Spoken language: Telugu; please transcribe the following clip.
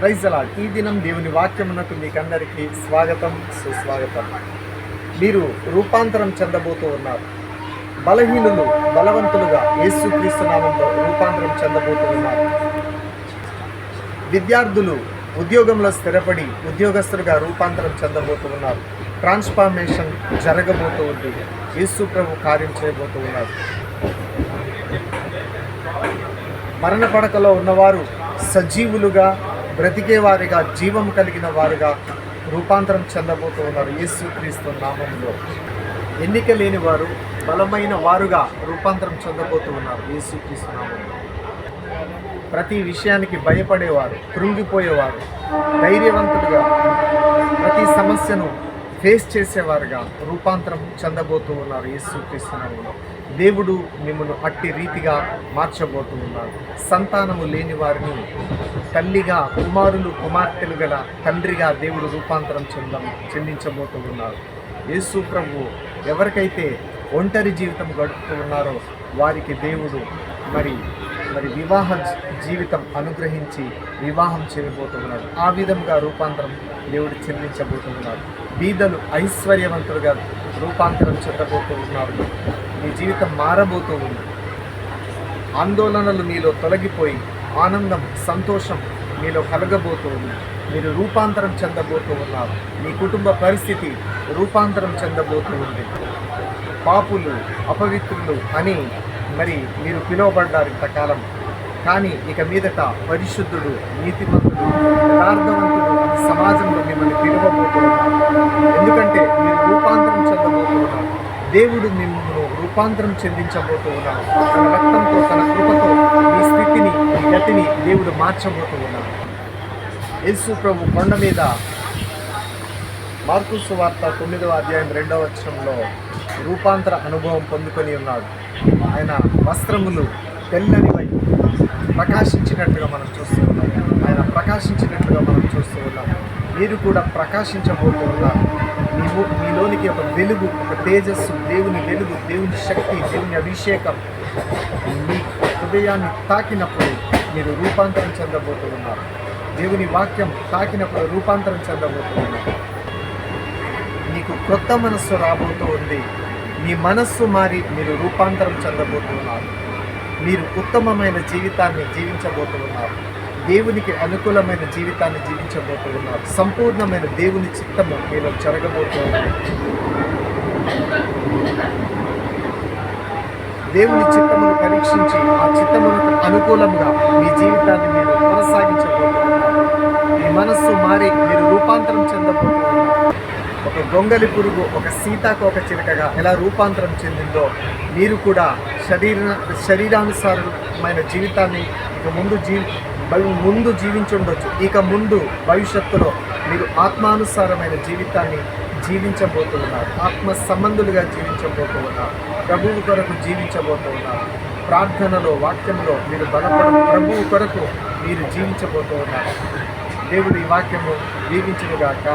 ప్రైజ్ అలాడ్. ఈ దినం దేవుని వాక్యమునకు మీకందరికీ స్వాగతం, సుస్వాగతం. మీరు రూపాంతరం చెందబోతూ ఉన్నారు. బలహీనులు బలవంతులుగా యేసుక్రీస్తు నామములో రూపాంతరం చెందబోతూ ఉన్నారు. విద్యార్థులు ఉద్యోగంలో స్థిరపడి ఉద్యోగస్తులుగా రూపాంతరం చెందబోతూ ఉన్నారు. ట్రాన్స్ఫార్మేషన్ జరగబోతూ ఉంది. యేసు ప్రభు కార్యం చేయబోతూ ఉన్నారు. మరణ పడకలో ఉన్నవారు సజీవులుగా, బ్రతికేవారిగా, జీవం కలిగిన వారుగా రూపాంతరం చెందబోతూ ఉన్నారు యేసుక్రీస్తు నామములో. ఎన్నిక లేని వారు బలమైన వారుగా రూపాంతరం చెందబోతూ ఉన్నారు యేసుక్రీస్తు నామములో. ప్రతి విషయానికి భయపడేవారు, కృంగిపోయేవారు, ధైర్యవంతులుగా ప్రతి సమస్యను ఫేస్ చేసేవారుగా రూపాంతరం చెందబోతూ ఉన్నారు యేసుక్రీస్తు నామములో. దేవుడు మిమ్మల్ని అట్టి రీతిగా మార్చబోతూ ఉన్నారు. సంతానము లేని వారిని తల్లిగా, కుమారులు కుమార్తెలు గల తండ్రిగా దేవుడు రూపాంతరం చెందించబోతూ ఉన్నారు. యేసు ప్రభు ఎవరికైతే ఒంటరి జీవితం గడుపుతూ ఉన్నారో వారికి దేవుడు మరి వివాహ జీవితం అనుగ్రహించి వివాహం చేయబోతున్నాడు. ఆ విధంగా రూపాంతరం దేవుడు చెందించబోతున్నాడు. బీదలు ఐశ్వర్యవంతులుగా రూపాంతరం చెందబోతూ ఉన్నారు. మీ జీవితం మారబోతూ ఉంది. ఆందోళనలు మీలో తొలగిపోయి ఆనందం, సంతోషం మీలో కలగబోతూ ఉంది. మీరు రూపాంతరం చెందబోతూ ఉన్నారు. మీ కుటుంబ పరిస్థితి రూపాంతరం చెందబోతూ ఉంది. పాపులు, అపవిత్రులు అని మీరు పిలువబడ్డారు ఇంతకాలం. కానీ ఇక మీదట పరిశుద్ధుడు, నీతిమంతుడు, యథార్థవంతుడు అని సమాజంలో మిమ్మల్ని పిలువబోతున్నారు. ఎందుకంటే మీరు రూపాంతరం చెందబోతూ ఉన్నారు. దేవుడు మిమ్మల్ని రూపాంతరం చెందించబోతూ ఉన్నారు. తన రక్తంతో, తన కృపతో మీ స్థితిని, మీ గతిని దేవుడు మార్చబోతూ ఉన్నారు. యేసు ప్రభు కొండ మీద మార్కు సువార్త 9వ అధ్యాయం 2వ వచనంలో రూపాంతర అనుభవం పొందుకొని ఉన్నాడు. ఆయన వస్త్రములు తెల్లనివై ప్రకాశించినట్లుగా మనం చూస్తూ ఉన్నాం. ఆయన ప్రకాశించినట్లుగా మనం చూస్తూ ఉన్నాం. మీరు కూడా ప్రకాశించబోతూ ఉన్నారు. మీలోనికి ఒక వెలుగు, ఒక తేజస్సు, దేవుని వెలుగు, దేవుని శక్తి, దేవుని అభిషేకం మీ హృదయాన్ని తాకినప్పుడు మీరు రూపాంతరం చెందబోతూ ఉన్నారు. దేవుని వాక్యం తాకినప్పుడు రూపాంతరం చెందబోతూ ఉన్నారు. మీకు కొత్త మనస్సు రాబోతూ ఉంది. మీ మనస్సు మారి మీరు రూపాంతరం చెందబోతున్నారు. మీరు ఉత్తమమైన జీవితాన్ని జీవించబోతూ ఉన్నారు. దేవునికి అనుకూలమైన జీవితాన్ని జీవించబోతూ ఉన్నారు. సంపూర్ణమైన దేవుని చిత్తము మీలో జరగబోతూ ఉంది. దేవుని చిత్తమును పరీక్షించి ఆ చిత్తమునకు అనుకూలంగా మీ జీవితాన్ని మీరు కొనసాగించబోతున్నారు. మీ మనస్సు మారి మీరు రూపాంతరం చెందబోతున్నారు. ఒక గొంగలి పురుగు ఒక సీతాకోక చిలుకగా ఎలా రూపాంతరం చెందిందో మీరు కూడా శరీరానుసారమైన జీవితాన్ని ముందు జీవించుండొచ్చు. ఇక ముందు భవిష్యత్తులో మీరు ఆత్మానుసారమైన జీవితాన్ని జీవించబోతున్నారు. ఆత్మ సంబంధులుగా జీవించబోతున్నారు. ప్రభువు కొరకు జీవించబోతున్నారు. ప్రార్థనలో, వాక్యంలో మీరు బలపడం ప్రభువు కొరకు మీరు జీవించబోతున్నారు. దేవుడి వాక్యము దీవించునుగాక.